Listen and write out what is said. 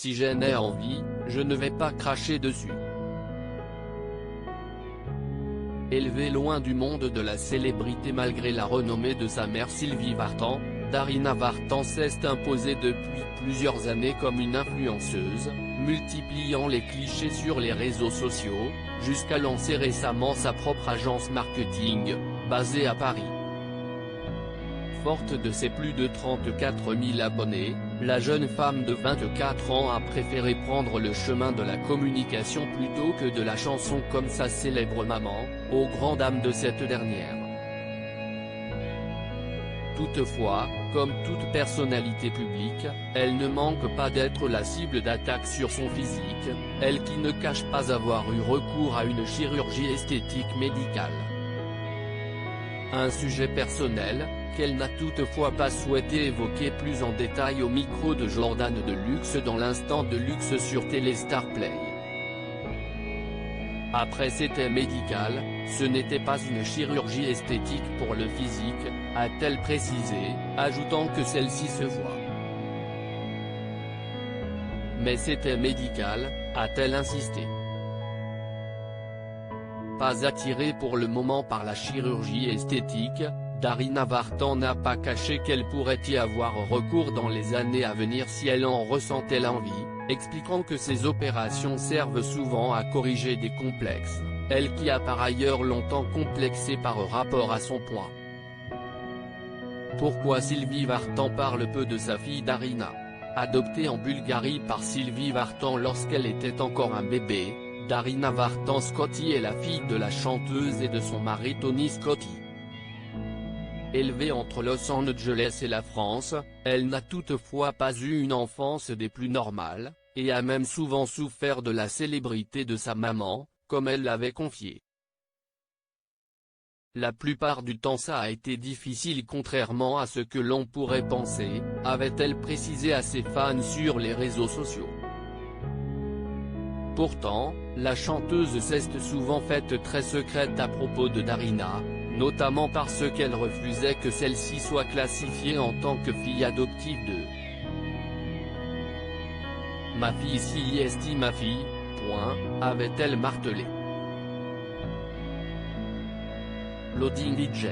Si j'en ai envie, je ne vais pas cracher dessus. Élevée loin du monde de la célébrité malgré la renommée de sa mère Sylvie Vartan, Darina Vartan s'est imposée depuis plusieurs années comme une influenceuse, multipliant les clichés sur les réseaux sociaux, jusqu'à lancer récemment sa propre agence marketing, basée à Paris. Forte de ses plus de 34 000 abonnés, la jeune femme de 24 ans a préféré prendre le chemin de la communication plutôt que de la chanson comme sa célèbre maman, aux grandes dames de cette dernière. Toutefois, comme toute personnalité publique, elle ne manque pas d'être la cible d'attaques sur son physique, elle qui ne cache pas avoir eu recours à une chirurgie esthétique médicale. Un sujet personnel, qu'elle n'a toutefois pas souhaité évoquer plus en détail au micro de Jordan de Luxe dans l'instant de luxe sur Téléstar Play. Après c'était médical, ce n'était pas une chirurgie esthétique pour le physique, a-t-elle précisé, ajoutant que celle-ci se voit. Mais c'était médical, a-t-elle insisté. Pas attirée pour le moment par la chirurgie esthétique, Darina Vartan n'a pas caché qu'elle pourrait y avoir recours dans les années à venir si elle en ressentait l'envie, expliquant que ces opérations servent souvent à corriger des complexes, elle qui a par ailleurs longtemps complexé par rapport à son poids. Pourquoi Sylvie Vartan parle peu de sa fille Darina? Adoptée en Bulgarie par Sylvie Vartan lorsqu'elle était encore un bébé, Darina Vartan Scotti est la fille de la chanteuse et de son mari Tony Scotti. Élevée entre Los Angeles et la France, elle n'a toutefois pas eu une enfance des plus normales, et a même souvent souffert de la célébrité de sa maman, comme elle l'avait confié. La plupart du temps ça a été difficile contrairement à ce que l'on pourrait penser, avait-elle précisé à ses fans sur les réseaux sociaux. Pourtant, la chanteuse s'est souvent faite très secrète à propos de Darina, notamment parce qu'elle refusait que celle-ci soit classifiée en tant que fille adoptive de « Ma fille si est ma fille, point », avait-elle martelé. Loading DJ.